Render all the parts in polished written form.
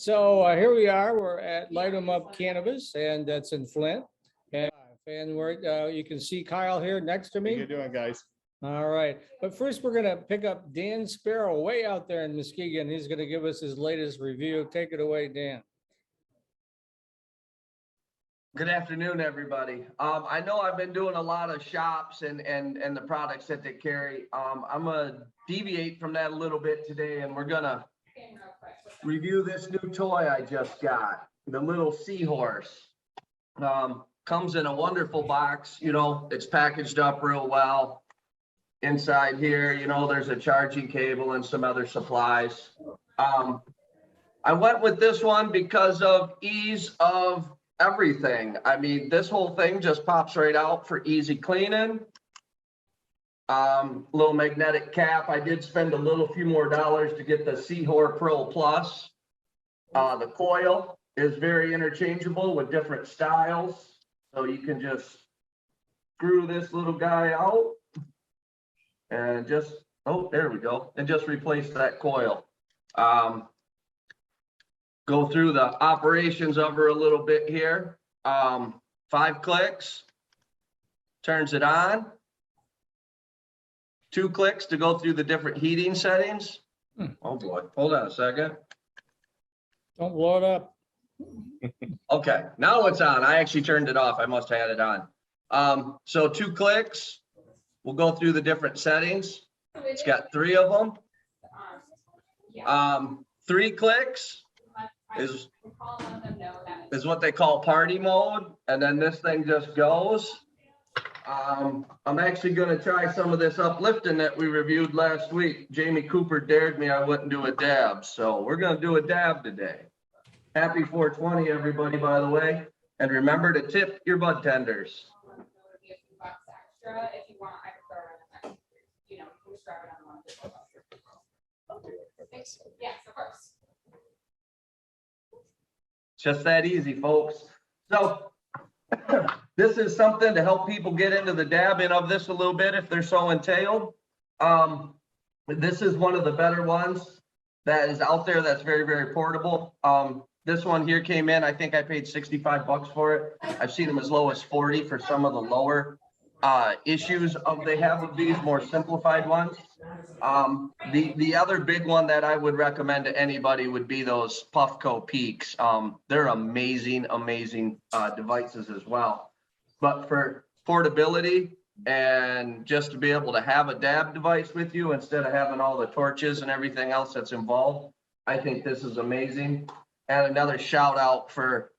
Here we are. We're at LightnUp Cannabis, and that's in Flint. And you can see Kyle here next to me. How you doing, guys? All right. But first, we're going to pick up Dan Sparrow way out there in Muskegon. He's going to give us his latest review. Take it away, Dan. Good afternoon, everybody. I know I've been doing a lot of shops and the products that they carry. I'm going to deviate from that a little bit today, and we're going to review this new toy I just got, the little seahorse. Comes in a wonderful box. You know, it's packaged up real well. Inside here, you know, there's a charging cable and some other supplies. I went with this one because of ease of everything. I mean, this whole thing just pops right out for easy cleaning. Little magnetic cap. I did spend a few more dollars to get the Seahorse Pro Plus. The coil is very interchangeable with different styles. So you can just screw this little guy out and just, oh, there we go. And just replace that coil. Go through the operations of her a little bit here. 5 clicks, turns it on. 2 clicks to go through the different heating settings. Oh boy, hold on a second. Don't blow it up. Okay, now it's on. I actually turned it off. I must have had it on. So 2 clicks, we'll go through the different settings. It's got 3 of them. 3 clicks is what they call party mode, and then this thing just goes. I'm actually going to try some of this uplifting that we reviewed last week. Jamie Cooper dared me I wouldn't do a dab, so we're going to do a dab today. Happy 420, everybody, by the way, and remember to tip your bud tenders. Yes, of course. Just that easy, folks. So this is something to help people get into the dabbing of this a little bit if they're so entailed. This is one of the better ones that is out there that's very, very portable. This one here came in, I think I paid 65 bucks for it. I've seen them as low as 40 for some of the lower issues they have of these more simplified ones. The other big one that I would recommend to anybody would be those Puffco Peaks. They're amazing devices as well. But for portability and just to be able to have a dab device with you instead of having all the torches and everything else that's involved, I think this is amazing. And another shout out for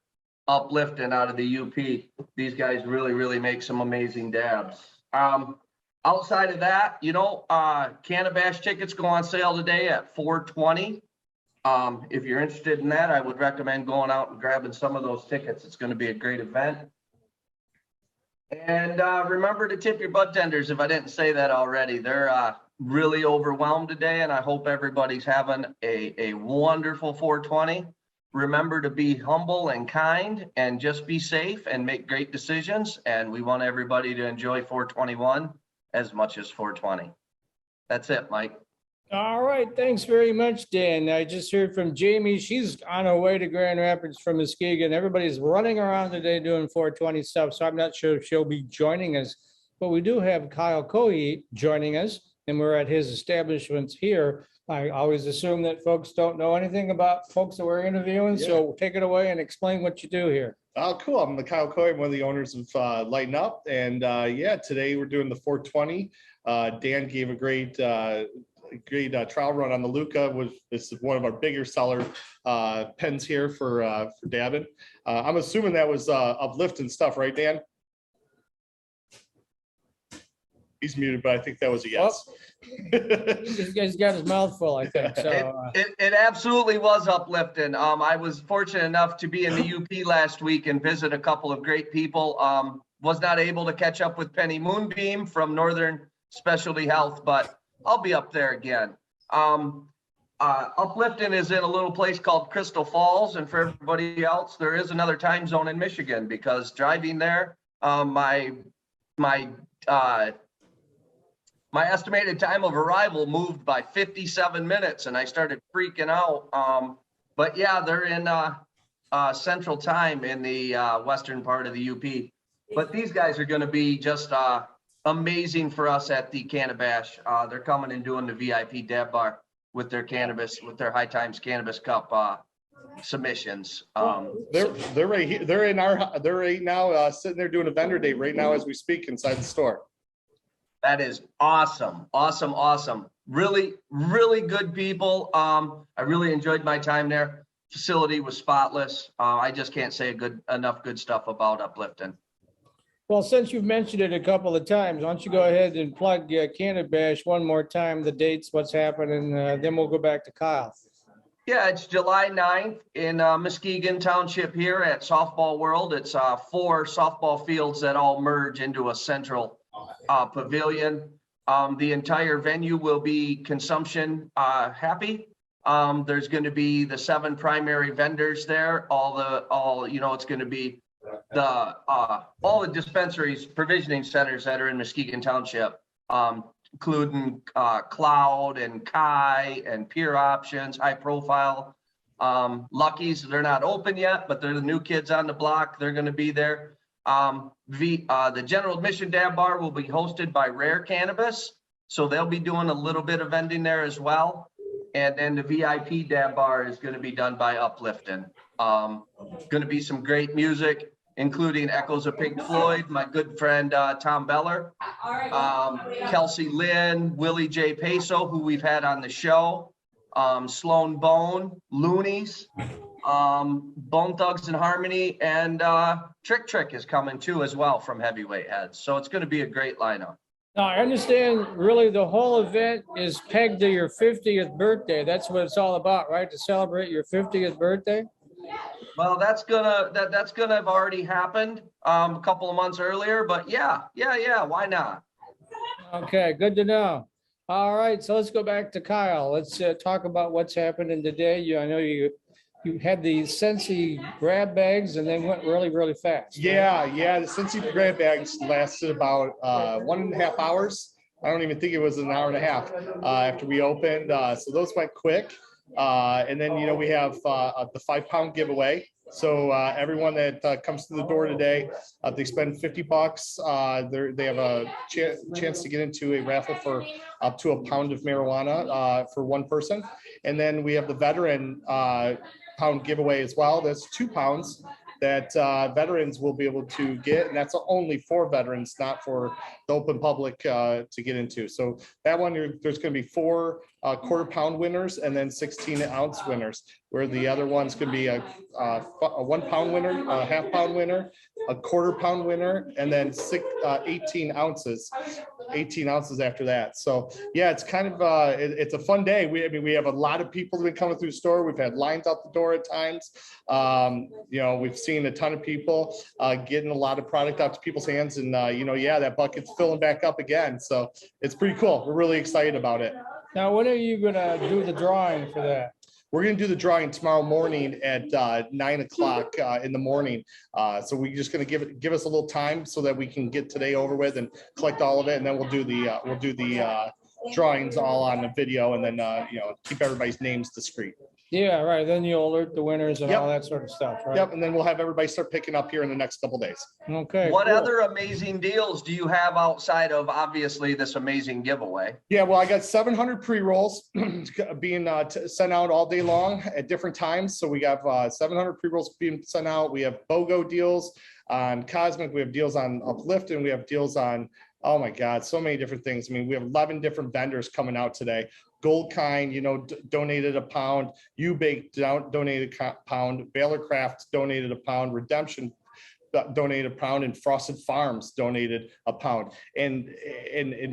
Uplifting out of the UP. These guys really make some amazing dabs. Outside of that, you know, Cannabis tickets go on sale today at $420. If you're interested in that, I would recommend going out and grabbing some of those tickets. It's going to be a great event. And remember to tip your bud tenders if I didn't say that already. They're really overwhelmed today, and I hope everybody's having a wonderful 420. Remember to be humble and kind and just be safe and make great decisions. And we want everybody to enjoy 421 as much as 420. That's it, Mike. All right. Thanks very much, Dan. I just heard from Jamie. She's on her way to Grand Rapids from Muskegon. Everybody's running around today doing 420 stuff, so I'm not sure if she'll be joining us. But we do have Kyle Cohey joining us, and we're at his establishments here. I always assume that folks don't know anything about folks that we're interviewing, so take it away and explain what you do here. Oh, cool. I'm Kyle Coy. I'm one of the owners of LightnUp, and today we're doing the 420. Dan gave a great trial run on the Luca. This is one of our bigger seller pens here for dabbing. I'm assuming that was uplifting stuff, right, Dan? He's muted, but I think that was a yes. Well, this guy's got his mouth full, I think. So it absolutely was uplifting. I was fortunate enough to be in the UP last week and visit a couple of great people. Was not able to catch up with Penny Moonbeam from Northern Specialty Health, but I'll be up there again. Uplifting is in a little place called Crystal Falls, and for everybody else, there is another time zone in Michigan because driving there, my estimated time of arrival moved by 57 minutes, and I started freaking out But yeah, they're in Central Time in the western part of the UP. But these guys are going to be just amazing for us at the Cannabis. They're coming and doing the VIP dab bar with their cannabis, with their High Times Cannabis Cup submissions. They're right here. They're right now sitting there doing a vendor day right now as we speak inside the store. That is awesome. Awesome. Awesome. Really, really good people. I really enjoyed my time there. Facility was spotless. I just can't say enough good stuff about Uplifting. Well, since you've mentioned it a couple of times, why don't you go ahead and plug Cannabis one more time, the dates, what's happening, then we'll go back to Kyle. Yeah, it's July 9th in Muskegon Township here at Softball World. It's 4 softball fields that all merge into a central pavilion. The entire venue will be consumption happy. There's going to be the 7 primary vendors there. It's going to be all the dispensaries, provisioning centers that are in Muskegon Township, including Cloud and Kai and Peer Options, High Profile. Lucky's, they're not open yet, but they're the new kids on the block. They're going to be there. The general admission dab bar will be hosted by Rare Cannabis, so they'll be doing a little bit of vending there as well. And then the VIP dab bar is going to be done by Uplifting. Going to be some great music, including Echoes of Pink Floyd, my good friend Tom Beller, Kelsey Lynn, Willie J. Peso, who we've had on the show, Sloan Bone, Loonies, Bone Thugs and Harmony, and Trick is coming too as well from Heavyweight Heads. So it's going to be a great lineup. Now, I understand really the whole event is pegged to your 50th birthday. That's what it's all about, right? To celebrate your 50th birthday? Well, that's gonna have already happened a couple of months earlier, but yeah, why not? Okay, good to know. All right, so let's go back to Kyle. Let's talk about what's happening today. I know you had the Sensi grab bags and they went really, really fast. Yeah, the Cincy grab bags lasted about 1.5 hours. I don't even think it was an hour and a half after we opened. So those went quick. And then, we have the 5-pound giveaway. So everyone that comes to the door today, they spend $50. They have a chance to get into a raffle for up to a pound of marijuana for one person. And then we have the veteran pound giveaway as well. That's 2 pounds that veterans will be able to get, and that's only for veterans, not for the open public to get into. So that one, there's going to be 4 quarter-pound winners and then 16-ounce winners, where the other one's going to be a 1-pound winner, a half-pound winner, a quarter-pound winner, and then 18 ounces after that. So yeah, it's kind of it's a fun day. We have a lot of people that have been coming through the store. We've had lines out the door at times. We've seen a ton of people getting a lot of product out to people's hands, and that bucket's filling back up again. So it's pretty cool. We're really excited about it. Now, when are you gonna do the drawing for that? We're going to do the drawing tomorrow morning at 9 o'clock in the morning. So we're just going to give us a little time so that we can get today over with and collect all of it, and then we'll do the drawings all on the video, and then keep everybody's names discreet. Yeah, right. Then you'll alert the winners and Yep. all that sort of stuff, right? Yep, and then we'll have everybody start picking up here in the next couple days. Okay. What cool. other amazing deals do you have outside of obviously this amazing giveaway? Yeah, well, I got 700 pre-rolls being sent out all day long at different times. So we have 700 pre-rolls being sent out. We have BOGO deals on Cosmic. We have deals on Uplift, and we have deals on, oh my God, so many different things. I mean, we have 11 different vendors coming out today. Goldkind, donated a pound. U-Bake donated a pound. Baylor Craft donated a pound. Redemption donated a pound, and Frosted Farms donated a pound. And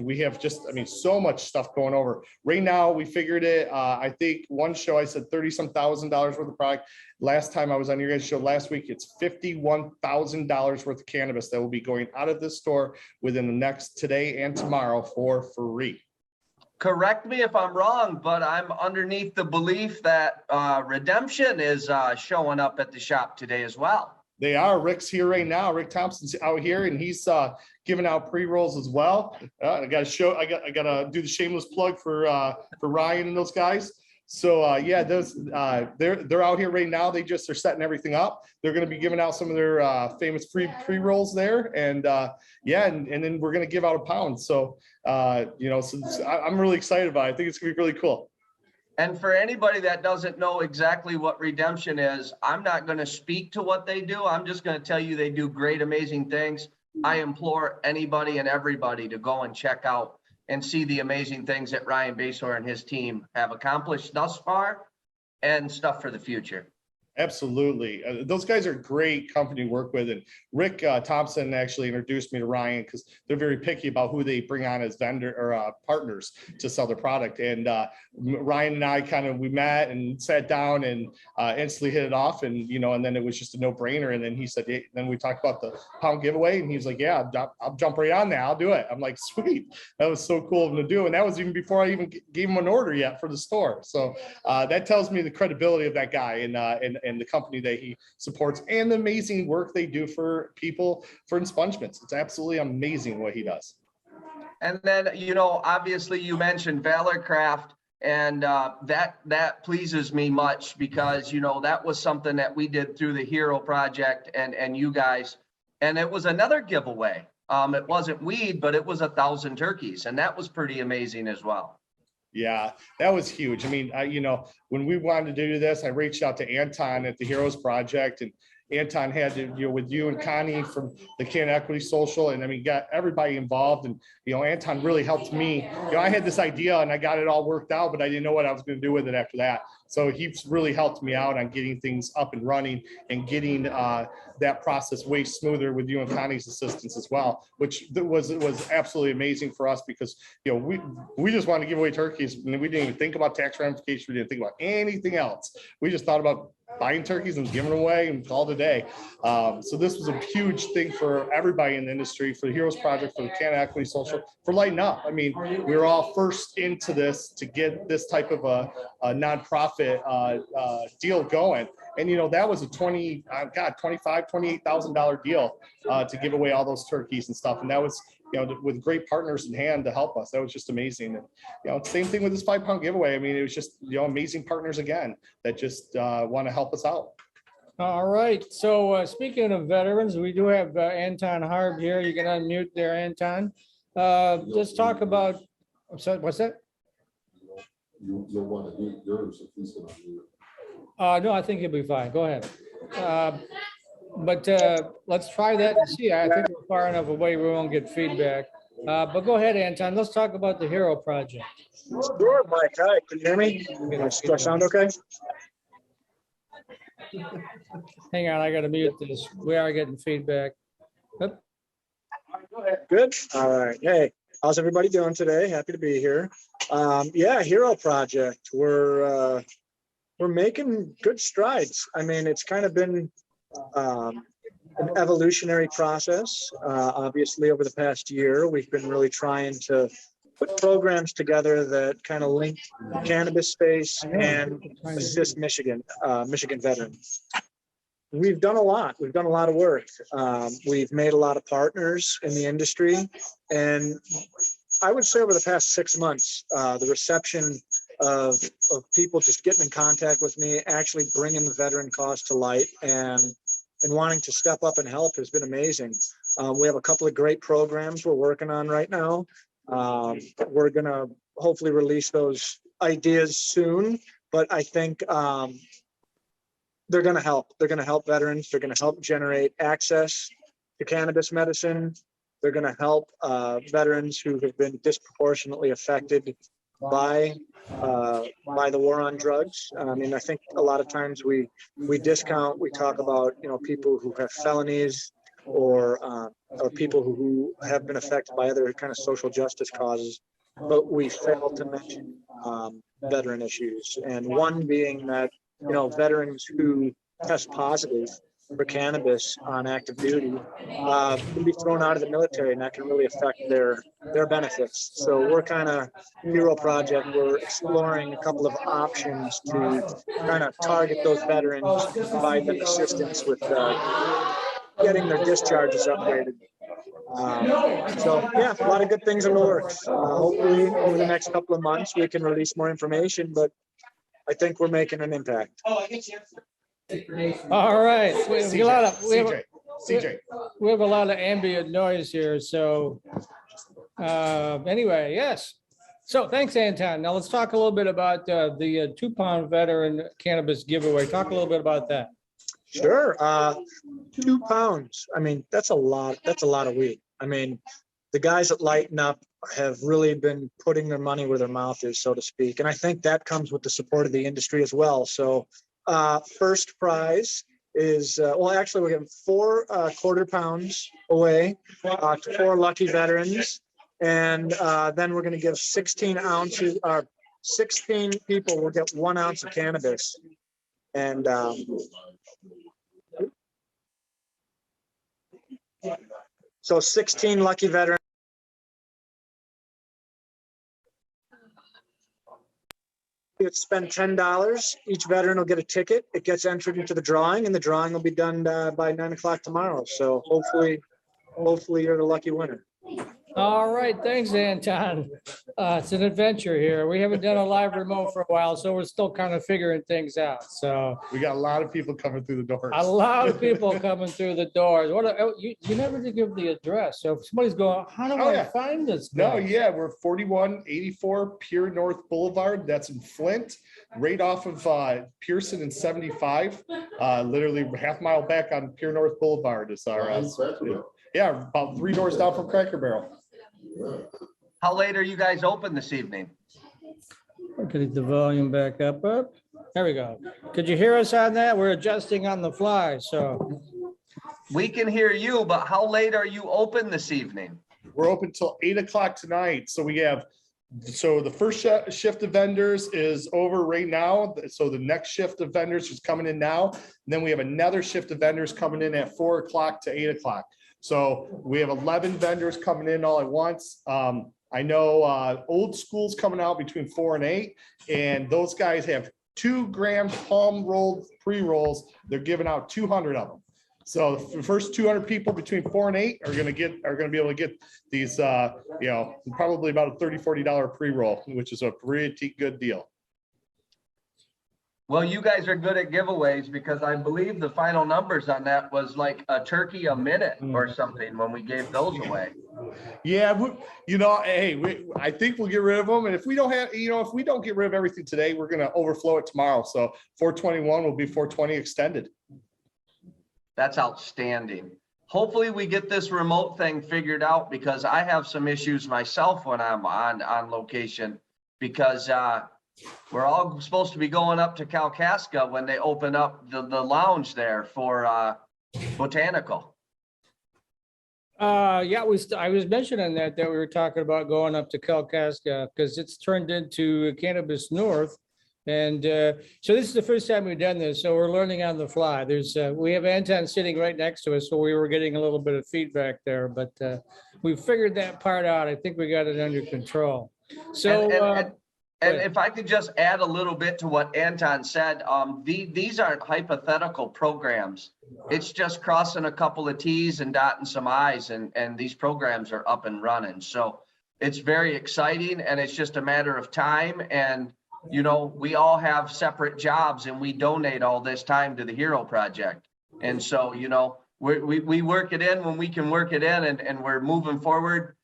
we have just, so much stuff going over. Right now, we figured it, I think one show I said $30-some thousand worth of product. Last time I was on your guys' show last week, it's $51,000 worth of cannabis that will be going out of this store within the next today and tomorrow for free. Correct me if I'm wrong, but I'm underneath the belief that Redemption is showing up at the shop today as well. They are. Rick's here right now. Rick Thompson's out here, and he's giving out pre-rolls as well. I got to do the shameless plug for Ryan and those guys. So yeah, those they're out here right now. They're setting everything up. They're going to be giving out some of their famous free pre-rolls there, and yeah, and then we're going to give out a pound. So you know, so I'm really excited about it. I think it's going to be really cool. And for anybody that doesn't know exactly what Redemption is, I'm not going to speak to what they do. I'm just going to tell you they do great, amazing things. I implore anybody and everybody to go and check out and see the amazing things that Ryan Basor and his team have accomplished thus far and stuff for the future. Absolutely. Those guys are a great company to work with. And Rick Thompson actually introduced me to Ryan because they're very picky about who they bring on as vendor or partners to sell their product. And Ryan and I we met and sat down and instantly hit it off. And, you know, and then it was just a no brainer. And then he said, hey, then we talked about the pound giveaway. And he's like, yeah, I'll jump right on that. I'll do it. I'm like, sweet. That was so cool of him to do. And that was even before I even gave him an order yet for the store. So that tells me the credibility of that guy and the company that he supports and the amazing work they do for people for expungements. It's absolutely amazing what he does. And then, you know, obviously you mentioned Valor Craft, and that pleases me much because, you know, that was something that we did through the Hero Project and you guys, and it was another giveaway. It wasn't weed, but it was 1,000 turkeys, and that was pretty amazing as well. Yeah, that was huge. I mean, you know, when we wanted to do this, I reached out to Anton at the Heroes Project, and Anton had to, you know, with you and Connie from the Can Equity Social, and I mean, got everybody involved. And, you know, Anton really helped me. You know, I had this idea and I got it all worked out, but I didn't know what I was going to do with it after that. So he's really helped me out on getting things up and running and getting that process way smoother with you and Connie's assistance as well, which was absolutely amazing for us because, you know, we just wanted to give away turkeys and we didn't even think about tax ramifications. We didn't think about anything else. We just thought about buying turkeys and giving away and call it a day. So this was a huge thing for everybody in the industry, for the Heroes Project, for the Can Equity Social, for LightnUp. I mean, we were all first into this to get this type of a nonprofit deal going. And, you know, that was a $28,000 deal to give away all those turkeys and stuff. And that was, you know, with great partners in hand to help us. That was just amazing. And, you know, same thing with this 5-pound giveaway. I mean, it was just, you know, amazing partners again that just want to help us out. All right. So speaking of veterans, we do have Anton Harb here. You can unmute there, Anton. Let's talk about, what's that? You'll want to mute yours if he's going to mute. No, I think you'll be fine. Go ahead. But let's try that and see. I think we're far enough away we won't get feedback. But go ahead, Anton. Let's talk about the Hero Project. Sure, Mike. Hi, can you hear me? Do I sound okay? Hang on, I got to mute this. We are getting feedback. Oop. Good. All right. Hey, how's everybody doing today? Happy to be here. Yeah, Hero Project. We're making good strides. I mean, it's kind of been an evolutionary process. Obviously, over the past year, we've been really trying to put programs together that kind of link the cannabis space and assist Michigan veterans. We've done a lot. We've done a lot of work. We've made a lot of partners in the industry. And I would say over the past 6 months, the reception of people just getting in contact with me, actually bringing the veteran cause to light and wanting to step up and help has been amazing. We have a couple of great programs we're working on right now. We're going to hopefully release those ideas soon, but I think they're going to help. They're going to help veterans. They're going to help generate access to cannabis medicine. They're going to help veterans who have been disproportionately affected by the war on drugs. I mean, I think a lot of times we talk about, you know, people who have felonies or people who have been affected by other kind of social justice causes, but we fail to mention veteran issues. And one being that, you know, veterans who test positive for cannabis on active duty can be thrown out of the military, and that can really affect their benefits. So we're kind of Hero Project. We're exploring a couple of options to kind of target those veterans, provide them assistance with getting their discharges upgraded. So yeah, a lot of good things in the works. Hopefully over the next couple of months we can release more information, but I think we're making an impact. All right. We have a lot of, CJ. we have a lot of ambient noise here, so anyway, yes. So thanks, Anton. Now let's talk a little bit about the 2-pound veteran cannabis giveaway. Talk a little bit about that. Sure. 2 pounds. I mean, that's a lot. That's a lot of weed. I mean, the guys at LightnUp have really been putting their money where their mouth is, so to speak. And I think that comes with the support of the industry as well. So first prize is, well, actually we're getting 4 quarter pounds away to 4 lucky veterans. And then we're going to give 16 ounces, 16 people will get 1 ounce of cannabis. And so 16 lucky veterans. Spend $10. Each veteran will get a ticket. It gets entered into the drawing, and the drawing will be done by 9 o'clock tomorrow. So hopefully you're the lucky winner. All right, thanks, Anton. It's an adventure here. We haven't done a live remote for a while, so we're still kind of figuring things out. So We got a lot of people coming through the doors. a lot of people coming through the doors. You never did give the address. So if somebody's going, how do Oh, I yeah. find this No, guy? yeah, we're 4184 Pier North Boulevard. That's in Flint, right off of Pearson and 75. Literally half mile back on Pier North Boulevard is our. Yeah, about 3 doors down from Cracker Barrel. How late are you guys open this evening? We're getting the volume back up. There we go. Could you hear us on that? We're adjusting on the fly. So We can hear you, but how late are you open this evening? We're open till 8 o'clock tonight. So the first shift of vendors is over right now. So the next shift of vendors is coming in now. And then we have another shift of vendors coming in at 4 o'clock to 8 o'clock. So we have 11 vendors coming in all at once. I know Old School's coming out between 4 and 8, and those guys have 2 grams palm rolled pre-rolls. They're giving out 200 of them. So the first 200 people between 4 and 8 are going to be able to get these, probably about a $30-40 pre-roll, which is a pretty good deal. Well, you guys are good at giveaways because I believe the final numbers on that was like a turkey a minute or something when we gave those away. Yeah, I think we'll get rid of them. And if we don't get rid of everything today, we're going to overflow it tomorrow. So 421 will be 420 extended. That's outstanding. Hopefully we get this remote thing figured out because I have some issues myself when I'm on location because we're all supposed to be going up to Kalkaska when they open up the lounge there for Botanical. I was mentioning that we were talking about going up to Kalkaska because it's turned into Cannabis North. And so this is the first time we've done this. So we're learning on the fly. We have Anton sitting right next to us. So we were getting a little bit of feedback there, but we figured that part out. I think we got it under control. So and if I could just add a little bit to what Anton said, these aren't hypothetical programs. It's just crossing a couple of T's and dotting some I's, and these programs are up and running. So it's very exciting, and it's just a matter of time. And, we all have separate jobs, and we donate all this time to the Hero Project. And so, we work it in when we can work it in, and we're moving forward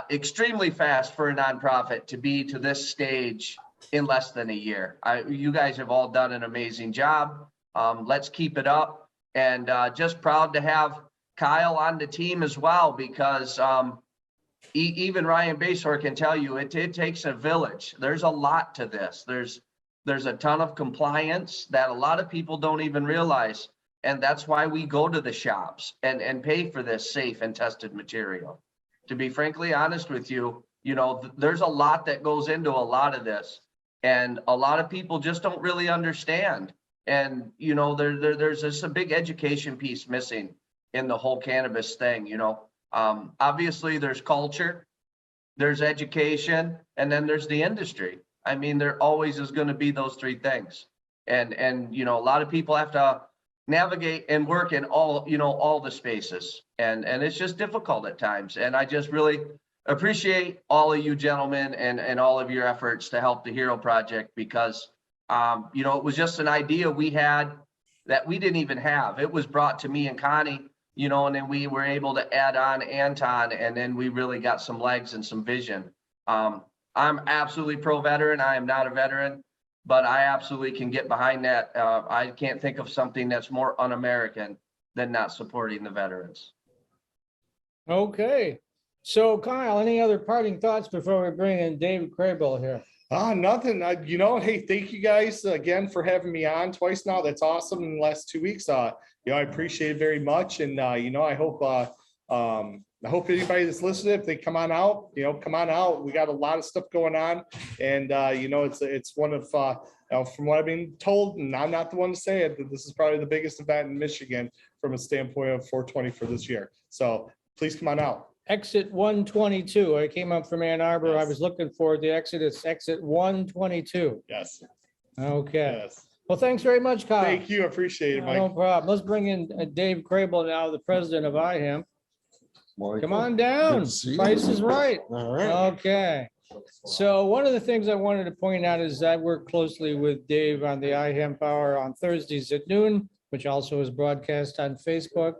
extremely fast for a nonprofit to be to this stage in less than a year. You guys have all done an amazing job. Let's keep it up, and just proud to have Kyle on the team as well, because even Ryan Basor can tell you it takes a village. There's a lot to this. There's a ton of compliance that a lot of people don't even realize, and that's why we go to the shops and pay for this safe and tested material. To be frankly honest with you, there's a lot that goes into a lot of this, and a lot of people just don't really understand. And, there's just a big education piece missing in the whole cannabis thing. Obviously there's culture, there's education, and then there's the industry. I mean, there always is going to be those 3 things. And, a lot of people have to navigate and work in all the spaces, and it's just difficult at times. And I just really appreciate all of you gentlemen and all of your efforts to help the Hero Project, because You know, it was just an idea we had that we didn't even have. It was brought to me and Connie, you know, and then we were able to add on Anton, and then we really got some legs and some vision. I'm absolutely pro-veteran. I am not a veteran, but I absolutely can get behind that. I can't think of something that's more un-American than not supporting the veterans. Okay. So Kyle, any other parting thoughts before we bring in David Krabill here? Nothing. You know, hey, thank you guys again for having me on twice now. That's awesome in the last 2 weeks. You know, I appreciate it very much. And, you know, I hope anybody that's listening, if they come on out, you know, come on out. We got a lot of stuff going on. And, you know, it's one of, you know, from what I've been told, and I'm not the one to say it, that this is probably the biggest event in Michigan from a standpoint of 420 for this year. So please come on out. Exit 122. I came up from Ann Arbor. I Yes. was looking for the exit. It's exit 122. Yes. Okay. Yes. Well, thanks very much, Kyle. Thank you. I appreciate it, No Mike. problem. Let's bring in Dave Krabill now, the president of IHEM. Come on down. Good to see you. Price is right. All right. Okay. So one of the things I wanted to point out is I work closely with Dave on the IHEM Hour on Thursdays at noon, which also is broadcast on Facebook.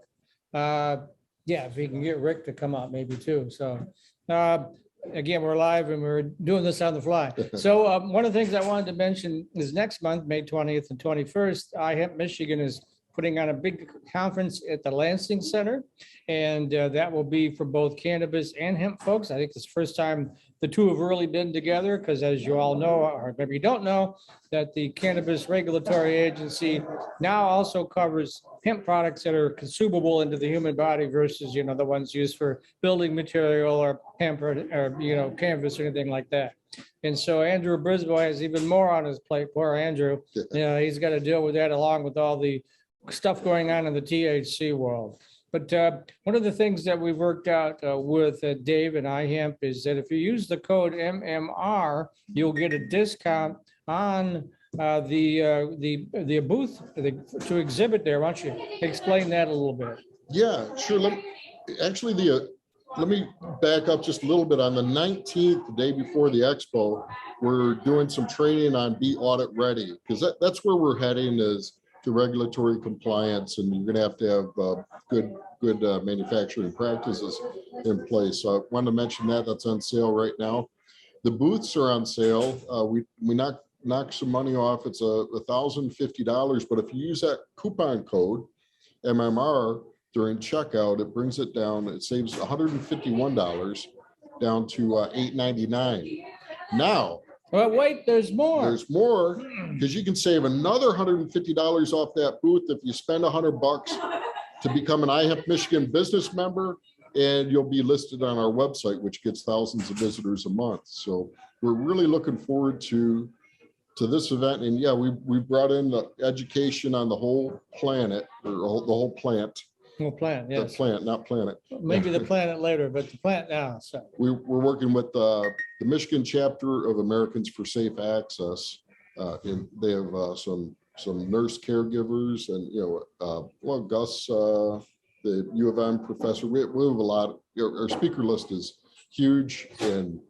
Yeah, if we can get Rick to come out maybe too. So again, we're live and we're doing this on the fly. So one of the things I wanted to mention is next month, May 20th and 21st, IHEM Michigan is putting on a big conference at the Lansing Center. And that will be for both cannabis and hemp folks. I think it's the first time the two have really been together because as you all know, or maybe you don't know, that the Cannabis Regulatory Agency now also covers hemp products that are consumable into the human body versus, you know, the ones used for building material or hemp or you know, canvas or anything like that. And so Andrew Brisbois has even more on his plate. Poor Andrew. You know, he's got to deal with that along with all the stuff going on in the THC world. But one of the things that we've worked out with Dave and IHEMP is that if you use the code MMR, you'll get a discount on the booth to exhibit there. Why don't you explain that a little bit? Yeah, sure. Let me back up just a little bit. On the 19th, the day before the expo, we're doing some training on Be Audit Ready, because that's where we're heading is to regulatory compliance, and you're going to have good manufacturing practices in place. So I wanted to mention that that's on sale right now. The booths are on sale. We knock some money off. It's $1,050, but if you use that coupon code MMR during checkout, it brings it down. It saves $151 down to $899. Now, Well, wait, there's more. there's more, because you can save another $150 off that booth if you spend $100 to become an IHEP Michigan business member, and you'll be listed on our website, which gets thousands of visitors a month. So we're really looking forward to this event. And yeah, we brought in the education on the whole planet, or the whole plant. Well, plant, yes. The plant, not planet. Maybe the planet later, but the plant now. So We're working with the Michigan chapter of Americans for Safe Access. And they have some nurse caregivers, and well, Gus, the U of M professor. We have a lot. Our speaker list is huge and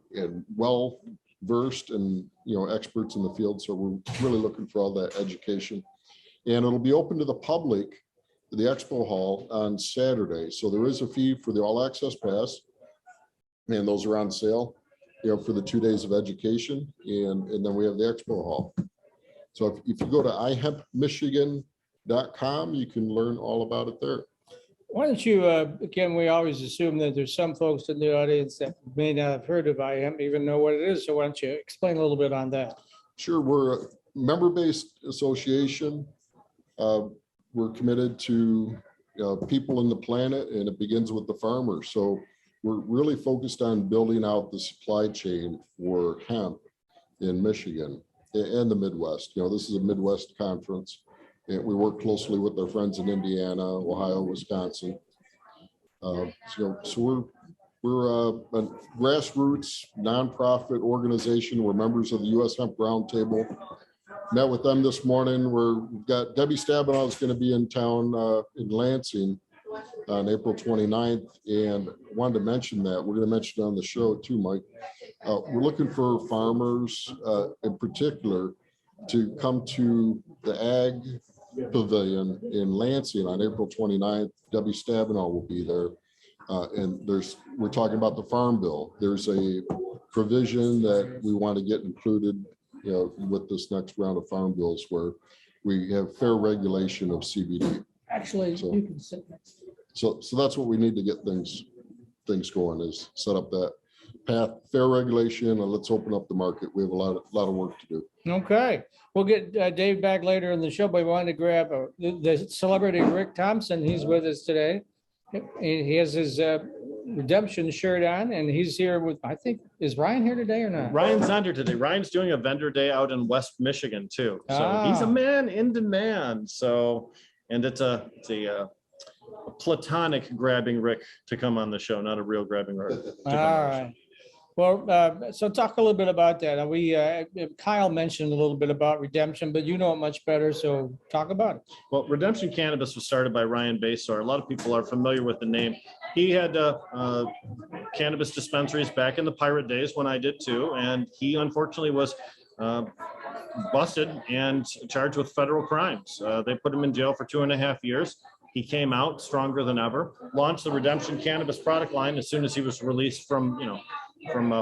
well versed, and experts in the field. So we're really looking for all that education, and it'll be open to the public, the expo hall, on Saturday. So there is a fee for the all access pass, and those are on sale, for the 2 days of education, and then we have the expo hall. So if you go to IHEPMichigan.com, you can learn all about it there. why don't you, again, we always assume that there's some folks in the audience that may not have heard of IHEM, even know what it is. So why don't you explain a little bit on that? Sure, we're a member-based association. We're committed to people in the planet, and it begins with the farmers. So we're really focused on building out the supply chain for hemp in Michigan and the Midwest. This is a Midwest conference, and we work closely with our friends in Indiana, Ohio, Wisconsin. So we're a grassroots nonprofit organization. We're members of the U.S. Hemp Roundtable. Met with them this morning. We've got Debbie Stabenow is going to be in town in Lansing on April 29th, and wanted to mention that. We're going to mention it on the show too, Mike. We're looking for farmers in particular to come to the Ag Pavilion in Lansing on April 29th. Debbie Stabenow will be there. And we're talking about the Farm Bill. There's a provision that we want to get included, with this next round of Farm Bills, where we have fair regulation of CBD. Actually, So- you can sit next to me. So that's what we need to get things going, is set up that path, fair regulation, and let's open up the market. We have a lot of work to do. Okay, we'll get Dave back later in the show, but we wanted to grab the celebrity Rick Thompson. He's with us today. He has his redemption shirt on, and he's here with, I think, is Ryan here today or not? Ryan's not here today. Ryan's doing a vendor day out in West Michigan too. So he's a man in demand. So, and it's a platonic grabbing Rick to come on the show, not a real grabbing Rick. All right. Well, so talk a little bit about that. Kyle mentioned a little bit about redemption, but you know it much better, so talk about it. Well, Redemption Cannabis was started by Ryan Basor. A lot of people are familiar with the name. He had cannabis dispensaries back in the pirate days when I did too, and he unfortunately was busted and charged with federal crimes. They put him in jail for 2.5 years. He came out stronger than ever, launched the Redemption Cannabis product line as soon as he was released from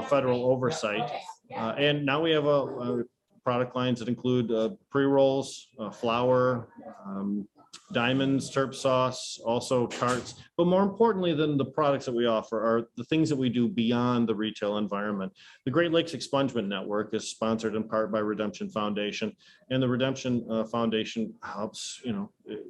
federal oversight. And now we have a product lines that include pre-rolls, flour, diamonds, terp sauce, also carts. But more importantly than the products that we offer are the things that we do beyond the retail environment. The Great Lakes Expungement Network is sponsored in part by Redemption Foundation. And the Redemption Foundation helps,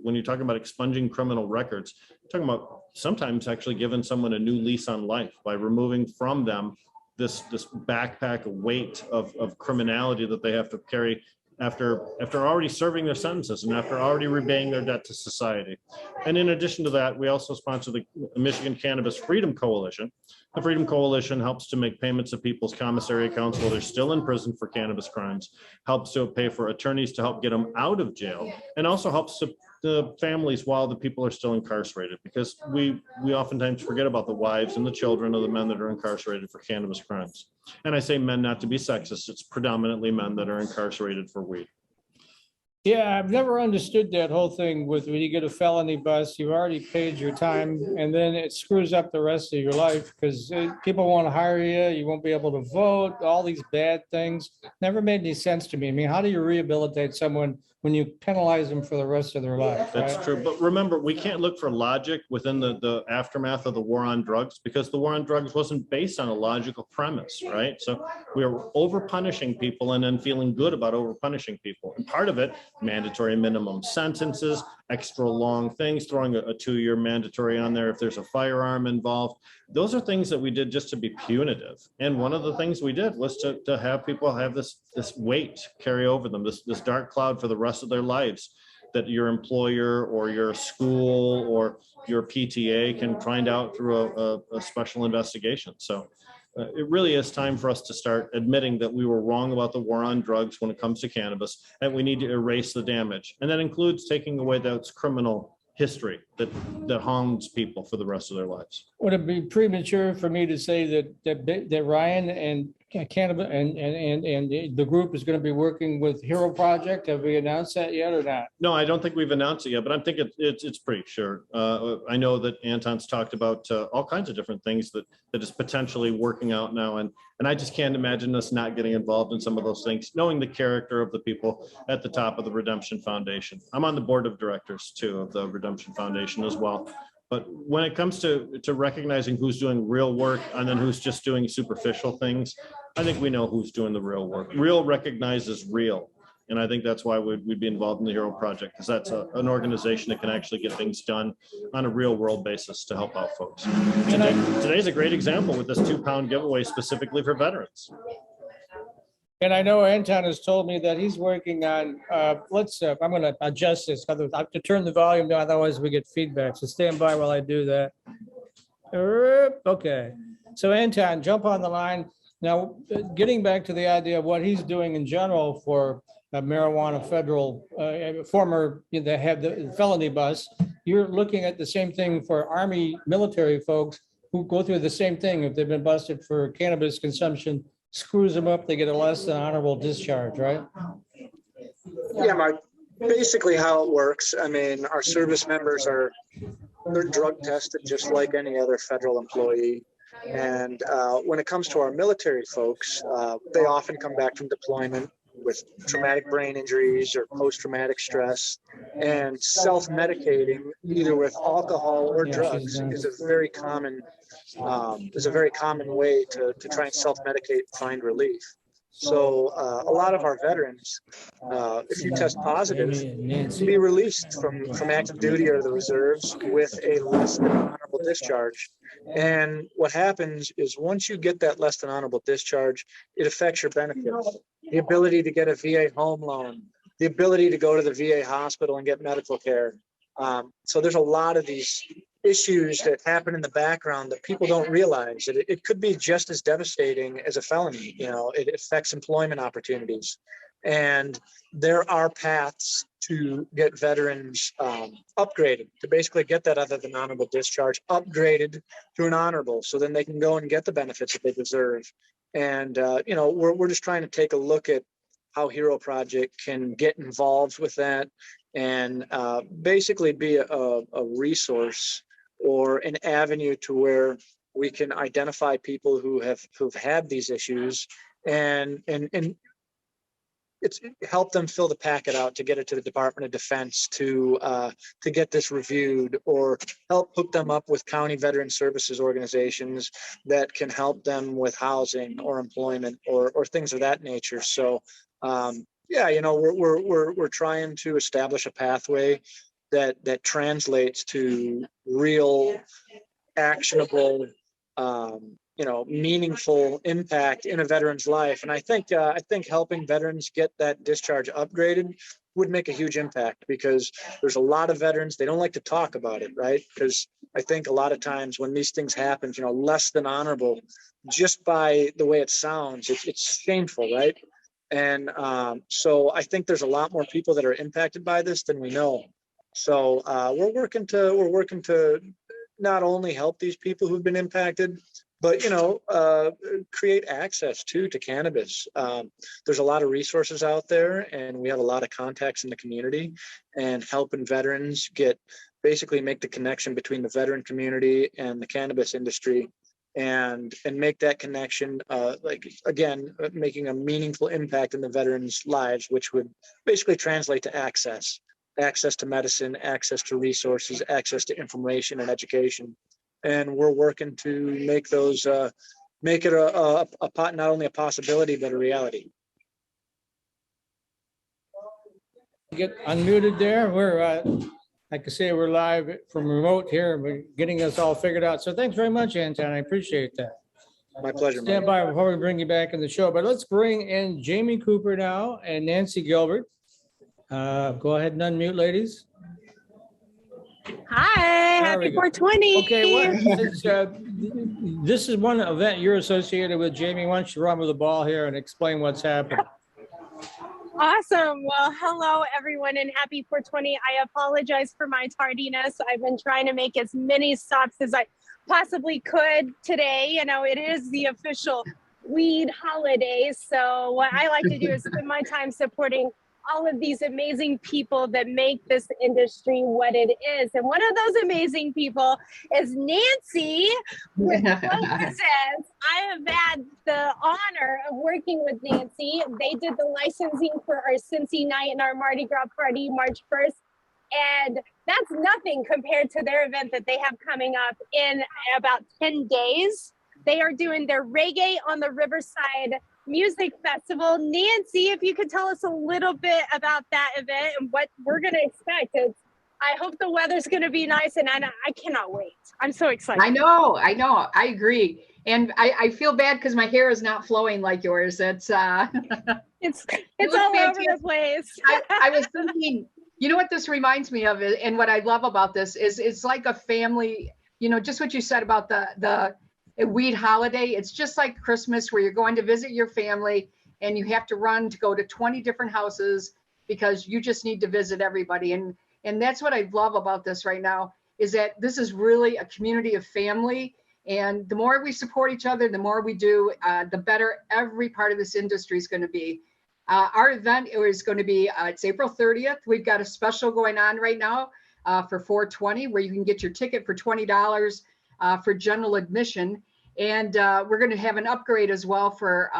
when you're talking about expunging criminal records, you're talking about sometimes actually giving someone a new lease on life by removing from them this backpack weight of criminality that they have to carry after already serving their sentences and after already repaying their debt to society. And in addition to that, we also sponsor the Michigan Cannabis Freedom Coalition. The Freedom Coalition helps to make payments to people's commissary accounts while they're still in prison for cannabis crimes, helps to pay for attorneys to help get them out of jail, and also helps to the families while the people are still incarcerated, because we oftentimes forget about the wives and the children of the men that are incarcerated for cannabis crimes. And I say men not to be sexist, it's predominantly men that are incarcerated for weed. Yeah, I've never understood that whole thing with when you get a felony bust, you've already paid your time, and then it screws up the rest of your life because people won't hire you, you won't be able to vote, all these bad things. Never made any sense to me. I mean, how do you rehabilitate someone when you penalize them for the rest of their life? That's right? true. But remember, we can't look for logic within the aftermath of the war on drugs, because the war on drugs wasn't based on a logical premise, right? So we are over punishing people and then feeling good about over punishing people. And part of it, mandatory minimum sentences, extra long things, throwing a 2-year mandatory on there if there's a firearm involved. Those are things that we did just to be punitive. And one of the things we did was to have people have this weight carry over them, this dark cloud for the rest of their lives, that your employer or your school or your PTA can find out through a special investigation. So it really is time for us to start admitting that we were wrong about the war on drugs when it comes to cannabis, and we need to erase the damage. And that includes taking away those criminal history that harms people for the rest of their lives. Would it be premature for me to say that Ryan and Cannabis and the group is going to be working with Hero Project? Have we announced that yet or not? No, I don't think we've announced it yet, but I'm thinking it's pretty sure. I know that Anton's talked about all kinds of different things that is potentially working out now, and I just can't imagine us not getting involved in some of those things, knowing the character of the people at the top of the Redemption Foundation. I'm on the board of directors too of the Redemption Foundation as well. But when it comes to recognizing who's doing real work and then who's just doing superficial things, I think we know who's doing the real work. Real recognizes real. And I think that's why we'd be involved in the Hero Project, because that's an organization that can actually get things done on a real world basis to help out folks. Today's a great example with this 2-pound giveaway specifically for veterans. And I know Anton has told me that he's working on, I'm going to adjust this. I have to turn the volume down, otherwise we get feedback. So stand by while I do that. Okay. So Anton, jump on the line. Now, getting back to the idea of what he's doing in general for marijuana federal, former, that have the felony bus, you're looking at the same thing for Army military folks who go through the same thing. If they've been busted for cannabis consumption, screws them up, they get a less than honorable discharge, right? Yeah, Mark, basically how it works. I mean, our service members they're drug tested just like any other federal employee. And when it comes to our military folks, they often come back from deployment with traumatic brain injuries or post-traumatic stress. And self-medicating, either with alcohol or drugs, is a very common way to try and self-medicate and find relief. So a lot of our veterans, if you test positive, can be released from active duty or the reserves with a less than honorable discharge. And what happens is once you get that less than honorable discharge, it affects your benefits, the ability to get a VA home loan, the ability to go to the VA hospital and get medical care. So there's a lot of these issues that happen in the background that people don't realize. It could be just as devastating as a felony. You know, it affects employment opportunities. And there are paths to get veterans upgraded, to basically get that other than honorable discharge upgraded to an honorable, so then they can go and get the benefits that they deserve. And, you know, we're just trying to take a look at how Hero Project can get involved with that and basically be a resource or an avenue to where we can identify people who've had these issues and it's help them fill the packet out to get it to the Department of Defense to get this reviewed, or help hook them up with county veteran services organizations that can help them with housing or employment or things of that nature. So yeah, you know, we're trying to establish a pathway that translates to real, actionable, you know, meaningful impact in a veteran's life. And I think helping veterans get that discharge upgraded would make a huge impact, because there's a lot of veterans, they don't like to talk about it, right? Because I think a lot of times when these things happen, you know, less than honorable, just by the way it sounds, it's shameful, right? And so I think there's a lot more people that are impacted by this than we know. So we're working to not only help these people who've been impacted, but, you know, create access to cannabis. There's a lot of resources out there, and we have a lot of contacts in the community, and helping veterans basically make the connection between the veteran community and the cannabis industry, and make that connection, like, again, making a meaningful impact in the veterans' lives, which would basically translate to access to medicine, access to resources, access to information and education. And we're working to make those, make it not only a possibility, but a reality. Get unmuted there. We're, like I say, we're live from remote here. We're getting us all figured out. So thanks very much, Anton. I appreciate that. My pleasure. Stand by before we bring you back in the show. But let's bring in Jamie Cooper now and Nancy Gilbert. Go ahead and unmute, ladies. Hi, happy 420. Okay, this is one event you're associated with, Jamie. Why don't you run with the ball here and explain what's happening? Awesome. Well, hello, everyone, and happy 420. I apologize for my tardiness. I've been trying to make as many stops as I possibly could today. You know, it is the official weed holiday. So what I like to do is spend my time supporting all of these amazing people that make this industry what it is. And one of those amazing people is Nancy with Represents. I have had the honor of working with Nancy. They did the licensing for our Cincy night and our Mardi Gras party March 1st. And that's nothing compared to their event that they have coming up in about 10 days. They are doing their Reggae on the Riverside Music Festival. Nancy, if you could tell us a little bit about that event and what we're going to expect. I hope the weather's going to be nice, and I cannot wait. I'm so excited. I know. I agree. And I feel bad because my hair is not flowing like yours. It's all over the place. I was thinking, you know what this reminds me of, and what I love about this is it's like a family, you know, just what you said about the weed holiday. It's just like Christmas, where you're going to visit your family and you have to run to go to 20 different houses because you just need to visit everybody. And that's what I love about this right now, is that this is really a community of family. And the more we support each other, the more we do, the better every part of this industry is going to be. Our event is going to be, it's April 30th. We've got a special going on right now for 420 where you can get your ticket for $20 for general admission. And we're going to have an upgrade as well for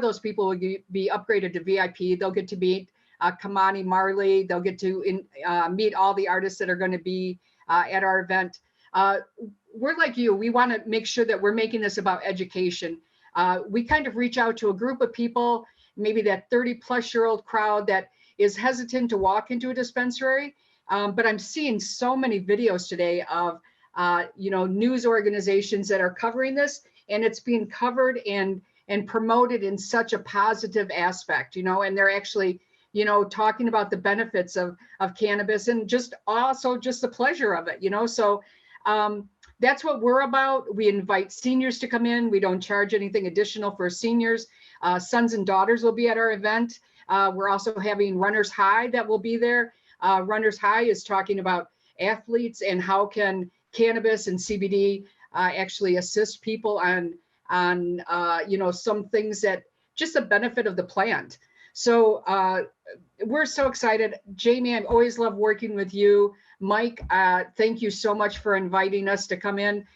those people will be upgraded to VIP. They'll get to meet Kamani Marley. They'll get to meet all the artists that are going to be at our event. We're like you. We want to make sure that we're making this about education. We kind of reach out to a group of people, maybe that 30-plus-year-old crowd that is hesitant to walk into a dispensary. But I'm seeing so many videos today of news organizations that are covering this, and it's being covered and promoted in such a positive aspect, and they're actually, talking about the benefits of cannabis and just the pleasure of it, so that's what we're about. We invite seniors to come in. We don't charge anything additional for seniors. Sons and daughters will be at our event. We're also having Runners High that will be there. Runners High is talking about athletes and how can cannabis and CBD actually assist people on some things that just the benefit of the plant. So we're so excited. Jamie, I always love working with you. Mike, thank you so much for inviting us to come in.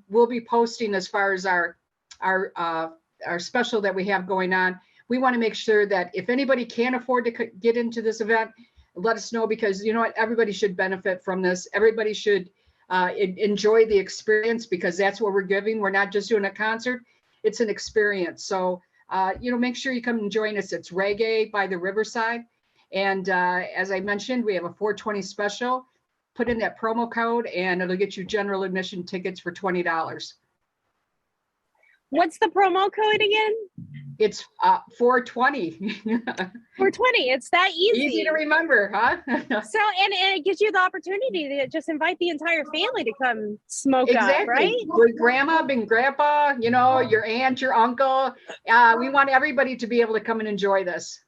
We'll be posting as far as our special that we have going on. We want to make sure that if anybody can afford to get into this event, let us know, because you know what, everybody should benefit from this. Everybody should enjoy the experience, because that's what we're giving. We're not just doing a concert, it's an experience. So, make sure you come and join us. It's Reggae by the Riverside. And as I mentioned, we have a 420 special. Put in that promo code and it'll get you general admission tickets for $20. What's the promo code again? It's 420. 420. It's that easy. Easy to remember, huh? So, and it gives you the opportunity to just invite the entire family to come smoke Exactly. up, right? With grandma and grandpa, your aunt, your uncle. We want everybody to be able to come and enjoy this.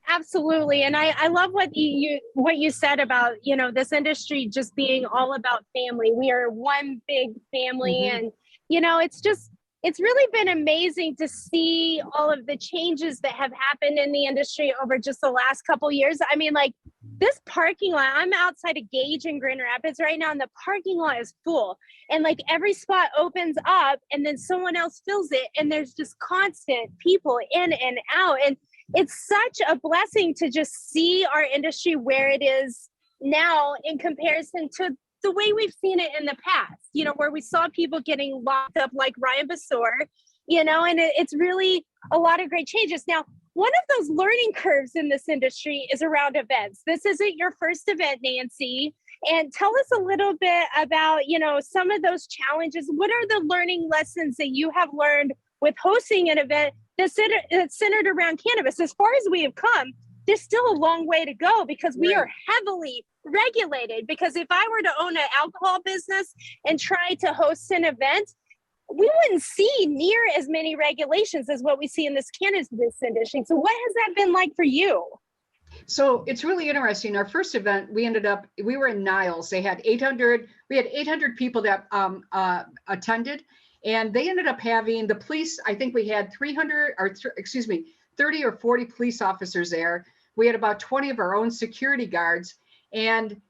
Absolutely. And I love what you said about, this industry just being all about family. We are one big family. Mm-hmm. And, it's really been amazing to see all of the changes that have happened in the industry over just the last couple of years. I mean, like this parking lot, I'm outside of Gage in Grand Rapids right now, and the parking lot is full. And like every spot opens up and then someone else fills it. And there's just constant people in and out. And it's such a blessing to just see our industry where it is now in comparison to the way we've seen it in the past, where we saw people getting locked up like Ryan Basor, and it's really a lot of great changes. Now, one of those learning curves in this industry is around events. This isn't your first event, Nancy. And tell us a little bit about, some of those challenges. What are the learning lessons that you have learned with hosting an event that's centered around cannabis? As far as we have come, there's still a long way to go, because we are heavily regulated. Because if I were to own an alcohol business and try to host an event, we wouldn't see near as many regulations as what we see in this cannabis industry. So what has that been like for you? So it's really interesting. Our first event, we were in Niles. We had 800 people that attended, and they ended up having the police. I think we had 30 or 40 police officers there. We had about 20 of our own security guards. And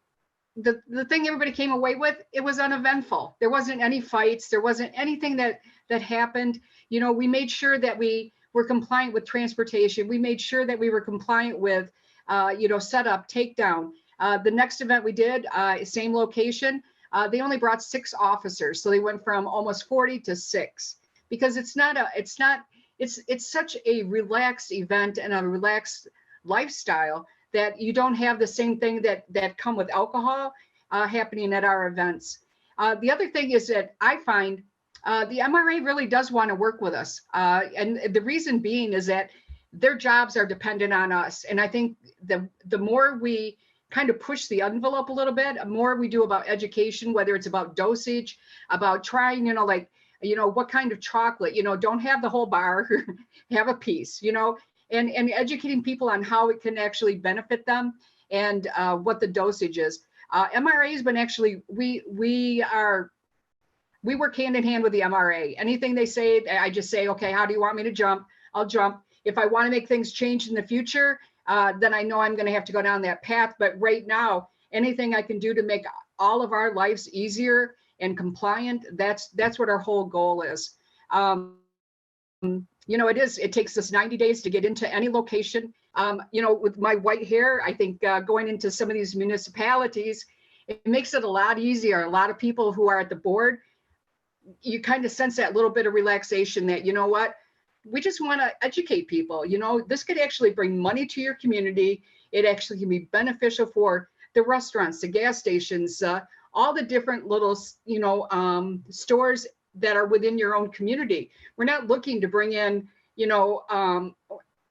the thing everybody came away with, it was uneventful. There wasn't any fights. There wasn't anything that happened. We made sure that we were compliant with transportation. We made sure that we were compliant with, setup, takedown. The next event we did, same location, they only brought 6 officers. So they went from almost 40 to 6, because it's such a relaxed event and a relaxed lifestyle that you don't have the same thing that come with alcohol happening at our events. The other thing is that I find the MRA really does want to work with us. And the reason being is that their jobs are dependent on us. And I think the more we kind of push the envelope a little bit, the more we do about education, whether it's about dosage, about trying, what kind of chocolate, don't have the whole bar, have a piece, and educating people on how it can actually benefit them and what the dosage is. MRA has been actually, we work hand in hand with the MRA. Anything they say, I just say, okay, how do you want me to jump? I'll jump. if I want to make things change in the future, then I know I'm going to have to go down that path. But right now, anything I can do to make all of our lives easier and compliant, that's what our whole goal is. It takes us 90 days to get into any location. With my white hair, I think going into some of these municipalities, it makes it a lot easier. A lot of people who are at the board, you kind of sense that little bit of relaxation that, you know what, we just want to educate people. This could actually bring money to your community. It actually can be beneficial for the restaurants, the gas stations, all the different little, stores that are within your own community. We're not looking to bring in,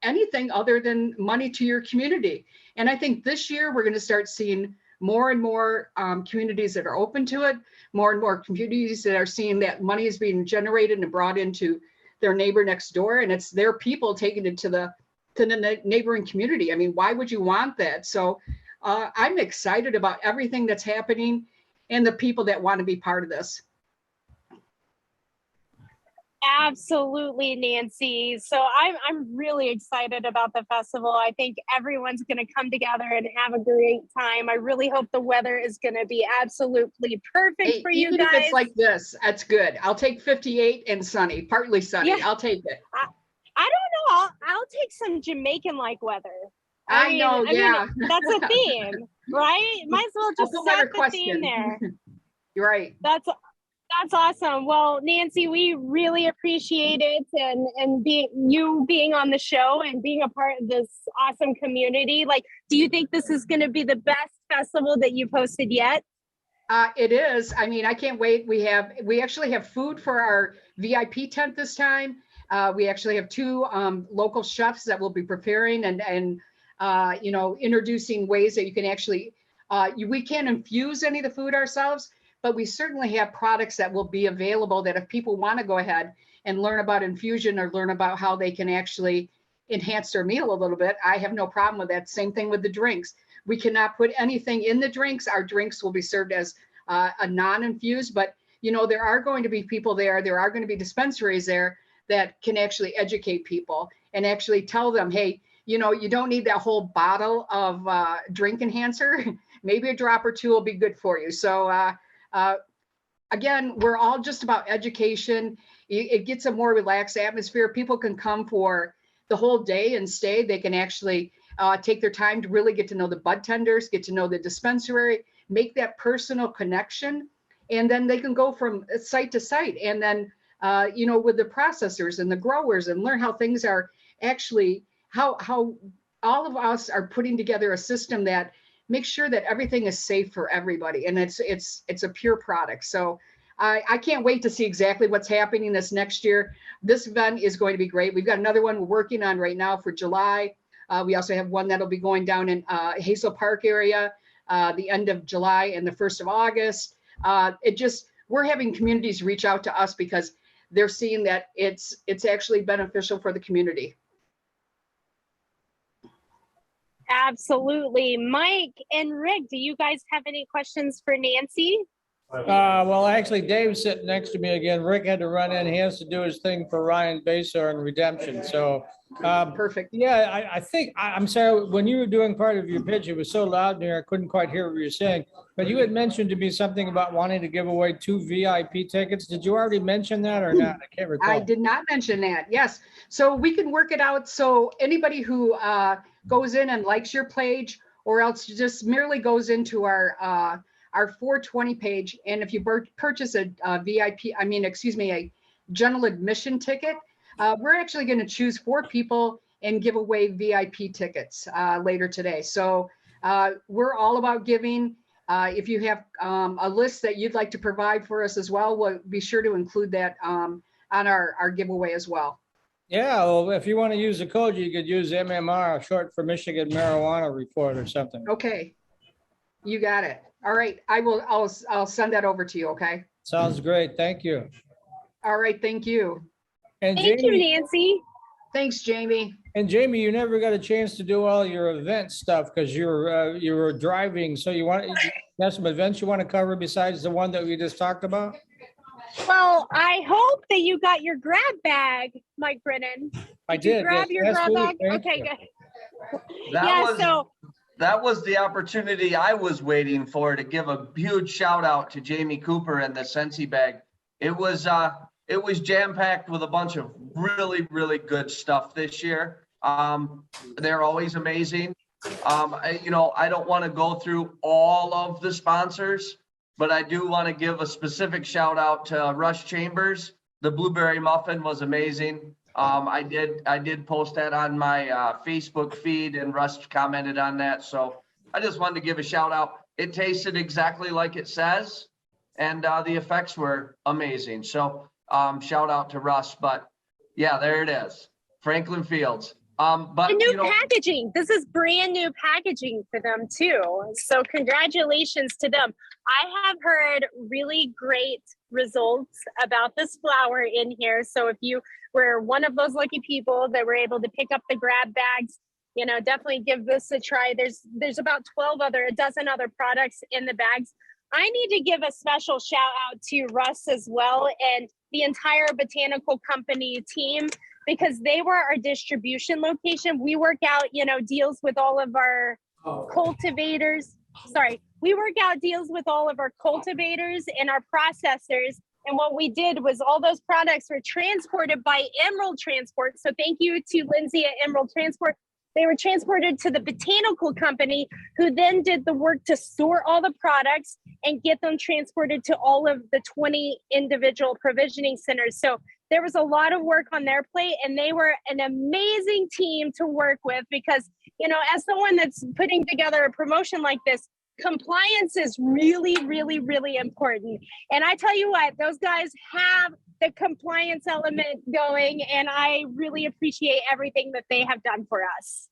anything other than money to your community. And I think this year we're going to start seeing more and more communities that are open to it, more and more communities that are seeing that money is being generated and brought into their neighbor next door, and it's their people taking it to the neighboring community. I mean, why would you want that? So I'm excited about everything that's happening and the people that want to be part of this. Absolutely, Nancy. So I'm really excited about the festival. I think everyone's going to come together and have a great time. I really hope the weather is going to be absolutely perfect for you even guys. If it's like this, that's good. I'll take 58 and sunny, partly sunny. Yeah. I'll take it. I don't know. I'll take some Jamaican-like weather. I know, yeah. That's a theme, right? Might as well just set the theme there. You're right. That's awesome. Well, Nancy, we really appreciate it and being on the show and being a part of this awesome community. Like, do you think this is going to be the best festival that you've hosted yet? It is. I mean, I can't wait. We actually have food for our VIP tent this time. We actually have 2 local chefs that will be preparing and introducing ways that you can actually, we can't infuse any of the food ourselves, but we certainly have products that will be available that if people want to go ahead and learn about infusion or learn about how they can actually enhance their meal a little bit, I have no problem with that. Same thing with the drinks. We cannot put anything in the drinks. Our drinks will be served as a non-infused, but there are going to be people there. There are going to be dispensaries there that can actually educate people and actually tell them, hey, you don't need that whole bottle of drink enhancer. Maybe a drop or 2 will be good for you. So again, we're all just about education. It gets a more relaxed atmosphere. People can come for the whole day and stay. They can actually take their time to really get to know the bud tenders, get to know the dispensary, make that personal connection. And then they can go from site to site and then, with the processors and the growers and learn how things are actually, how all of us are putting together a system that makes sure that everything is safe for everybody. And it's a pure product. So I can't wait to see exactly what's happening this next year. This event is going to be great. We've got another one we're working on right now for July. We also have one that'll be going down in Hazel Park area, the end of July and the 1st of August. We're having communities reach out to us because they're seeing that it's actually beneficial for the community. Absolutely. Mike and Rick, do you guys have any questions for Nancy? Well, actually, Dave's sitting next to me again. Rick had to run in. He has to do his thing for Ryan Basar and Redemption. So, perfect. Yeah, I think, I'm sorry, when you were doing part of your pitch, it was so loud in here, I couldn't quite hear what you were saying. But you had mentioned to me something about wanting to give away 2 VIP tickets. Did you already mention that or not? I can't recall. I did not mention that. Yes. So we can work it out. So anybody who goes in and likes your page or else just merely goes into our 420 page. And if you purchase a a general admission ticket, we're actually going to choose 4 people and give away VIP tickets later today. So we're all about giving. If you have a list that you'd like to provide for us as well, we'll be sure to include that on our giveaway as well. Yeah, well, if you want to use the code, you could use MMR, short for Michigan Marijuana Report or something. Okay, you got it. All right, I'll send that over to you, okay? Sounds great. Thank you. All right, thank you. And Thank you, Nancy. Thanks, Jamie. And Jamie, you never got a chance to do all your event stuff because you were driving. So you have some events you want to cover besides the one that we just talked about? Well, I hope that you got your grab bag, Mike Brennan. I Did you did. grab yes, your last grab week, bag? thank Okay, you. good. That Yeah, was so that was the opportunity I was waiting for, to give a huge shout out to Jamie Cooper and the Sensi bag. It was jam-packed with a bunch of really, really good stuff this year. They're always amazing. I don't want to go through all of the sponsors, but I do want to give a specific shout out to Rush Chambers. The blueberry muffin was amazing. I did post that on my Facebook feed, and Rush commented on that. So I just wanted to give a shout out. It tasted exactly like it says, and the effects were amazing. So shout out to Russ. But yeah, there it is, Franklin Fields. But the new packaging. This is brand new packaging for them too. So congratulations to them. I have heard really great results about this flower in here. So if you were one of those lucky people that were able to pick up the grab bags, definitely give this a try. There's about a dozen other products in the bags. I need to give a special shout out to Russ as well, and the entire botanical company team, because they were our distribution location. We work out, deals with all of our cultivators. We work out deals with all of our cultivators and our processors. And what we did was all those products were transported by Emerald Transport. So thank you to Lindsay at Emerald Transport. They were transported to the botanical company, who then did the work to store all the products and get them transported to all of the 20 individual provisioning centers. So there was a lot of work on their plate, and they were an amazing team to work with, because, as someone that's putting together a promotion like this, compliance is really, really, really important. And I tell you what, those guys have the compliance element going, and I really appreciate everything that they have done for us.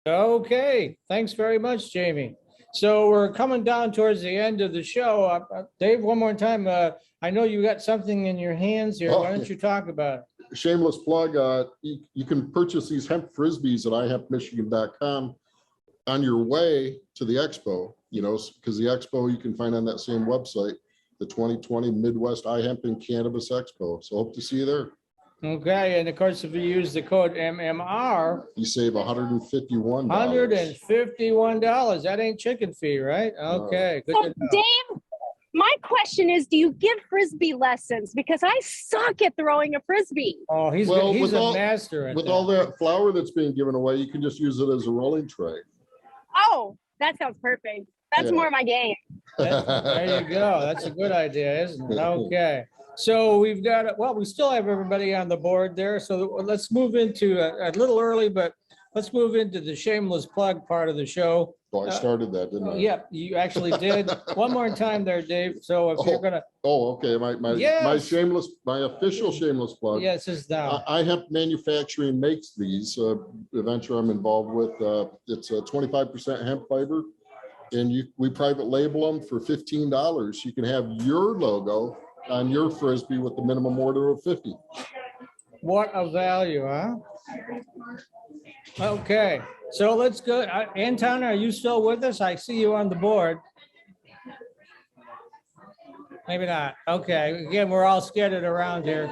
Okay, thanks very much, Jamie. So we're coming down towards the end of the show. Dave, one more time. I know you got something in your hands here. Why don't you talk about it? Shameless plug. You can purchase these hemp frisbees at ihempmichigan.com on your way to the expo, because the expo you can find on that same website, the 2020 Midwest iHemp and Cannabis Expo. So hope to see you there. Okay, and of course, if you use the code MMR, you save $151. $151. That ain't chicken fee, right? Okay, good So, to know. Dave, my question is, do you give frisbee lessons? Because I suck at throwing a frisbee. Oh, he's a master at with that. all that flour that's being given away, you can just use it as a rolling tray. Oh, that sounds perfect. That's more my game. There you go. That's a good idea, isn't it? Okay. So we've got, we still have everybody on the board there. So let's move into a little early, but let's move into the shameless plug part of the show. Oh, I started that, didn't I? Yeah, you actually did. One more time there, Dave. So if you're gonna. Oh, okay. My official shameless plug. Yes, is down. iHemp Manufacturing makes these. The venture I'm involved with. It's a 25% hemp fiber, and we private label them for $15. You can have your logo on your frisbee with the minimum order of 50. What a value, huh? Okay, so let's go. Anton, are you still with us? I see you on the board. Maybe not. Okay, again, we're all scattered around here.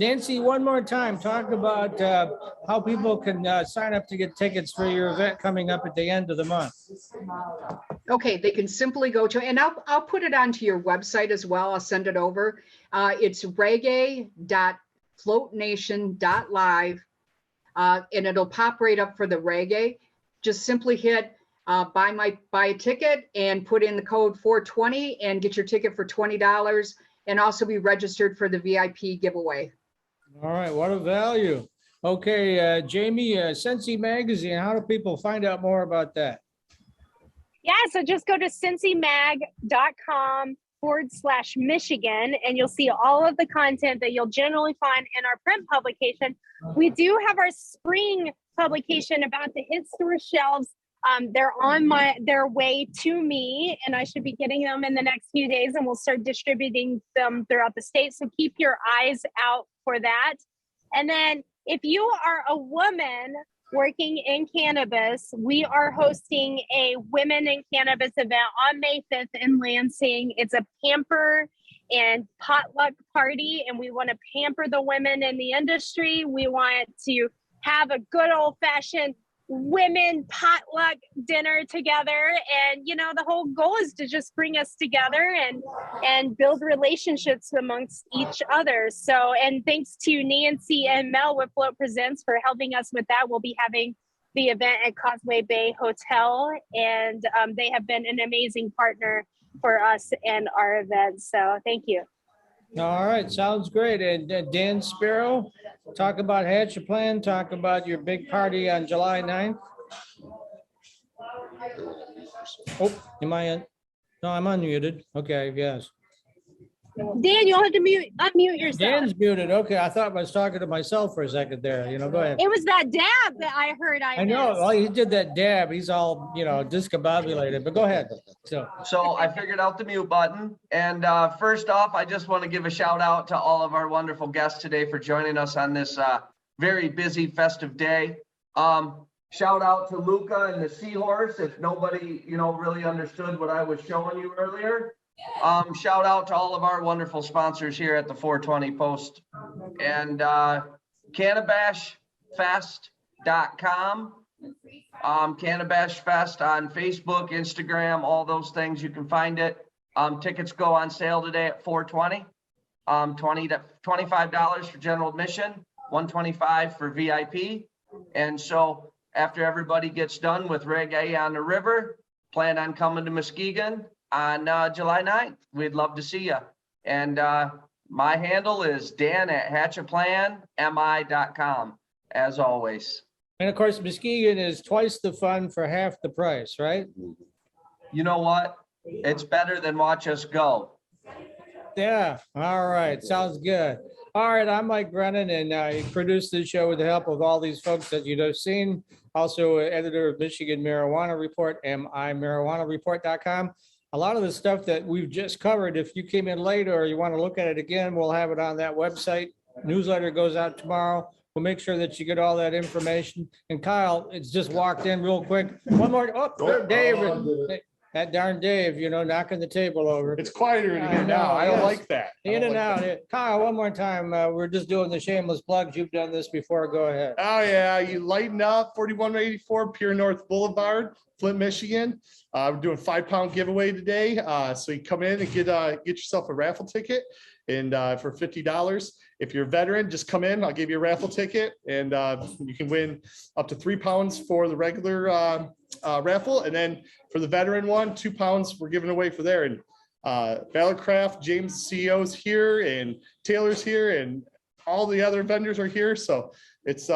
Nancy, one more time, talk about how people can sign up to get tickets for your event coming up at the end of the month. Okay, they can simply go to, and I'll put it onto your website as well. I'll send it over. It's reggae.floatnation.live, and it'll pop right up for the reggae. Just simply hit buy a ticket and put in the code 420 and get your ticket for $20, and also be registered for the VIP giveaway. All right, what a value. Okay, Jamie, Sensi Magazine, how do people find out more about that? Yeah, so just go to cincimag.com/Michigan, and you'll see all of the content that you'll generally find in our print publication. We do have our spring publication about to hit store shelves. They're on their way to me, and I should be getting them in the next few days, and we'll start distributing them throughout the state. So keep your eyes out for that. And then if you are a woman working in cannabis, we are hosting a Women in Cannabis event on May 5th in Lansing. It's a pamper and potluck party, and we want to pamper the women in the industry. We want to have a good old-fashioned women potluck dinner together, and the whole goal is to just bring us together and build relationships amongst each other. So, and thanks to Nancy and Mel with Float Presents for helping us with that. We'll be having the event at Causeway Bay Hotel, and they have been an amazing partner for us and our events. So thank you. All right, sounds great. And Dan Sparrow, talk about Hatch a Plan, talk about your big party on July 9th. Oh, am I in? No, I'm unmuted. Okay, yes. Dan, you'll have to unmute yourself. Dan's muted. Okay, I thought I was talking to myself for a second there. Go ahead. It was that dab that I heard. I know. Well, he did that dab. He's all, discombobulated, but go ahead. So I figured out the mute button. And first off, I just want to give a shout out to all of our wonderful guests today for joining us on this very busy festive day. Shout out to Luca and the Seahorse. If nobody, really understood what I was showing you earlier. Shout out to all of our wonderful sponsors here at the 420 Post, and CannabisFest.com, Cannabis Fest on Facebook, Instagram, all those things. You can find it. Tickets go on sale today at 420. $25 for general admission, $125 for VIP. And so after everybody gets done with Reggae on the River, plan on coming to Muskegon on July 9th. We'd love to see you. And my handle is dan@hatchaplanmi.com, as always. And of course, Muskegon is twice the fun for half the price, right? You know what? It's better than watch us go. Yeah. All right. Sounds good. All right. I'm Mike Brennan, and I produce this show with the help of all these folks that you've seen. Also, editor of Michigan Marijuana Report, MIMarijuanareport.com. A lot of the stuff that we've just covered, if you came in late or you want to look at it again, we'll have it on that website. Newsletter goes out tomorrow. We'll make sure that you get all that information. And Kyle, it's just walked in real quick. One more. Oh, Dave. That darn Dave, knocking the table over. It's quieter in here now. I don't like that. In and out. Kyle, one more time. We're just doing the shameless plugs. You've done this before. Go ahead. Oh, yeah. You lighten up 4184 Pier North Boulevard, Flint, Michigan. We're doing 5-pound giveaway today. So you come in and get yourself a raffle ticket, and for $50. If you're a veteran, just come in. I'll give you a raffle ticket, and you can win up to 3 pounds for the regular raffle. And then for the veteran one, 2 pounds we're giving away for there. And Valorcraft, James, CEO's here, and Taylor's here, and all the other vendors are here. So it's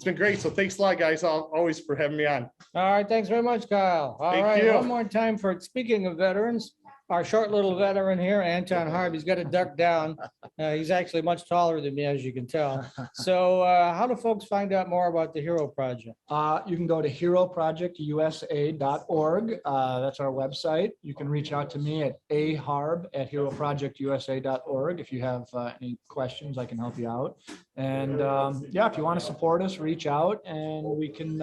been great. So thanks a lot, guys, always for having me on. All right. Thanks very much, Kyle. All right. One more time for speaking of veterans. Our short little veteran here, Anton Harb, he's got to duck down. He's actually much taller than me, as you can tell. So how do folks find out more about the Hero Project? You can go to heroprojectusa.org. That's our website. You can reach out to me at aharb@heroprojectusa.org. If you have any questions, I can help you out. And if you want to support us, reach out, and we can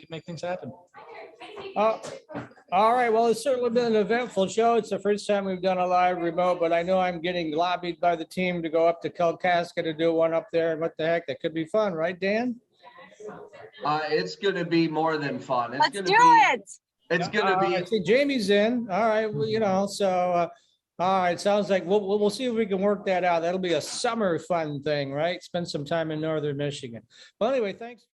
make things happen. All right. Well, it's certainly been an eventful show. It's the first time we've done a live remote, but I know I'm getting lobbied by the team to go up to Kalkaska to do one up there. And what the heck? That could be fun, right, Dan? It's going to be more than fun. Let's do it. It's going to be. I see Jamie's in. All right. Well, so all right. Sounds like we'll see if we can work that out. That'll be a summer fun thing, right? Spend some time in northern Michigan. Well, anyway, thanks.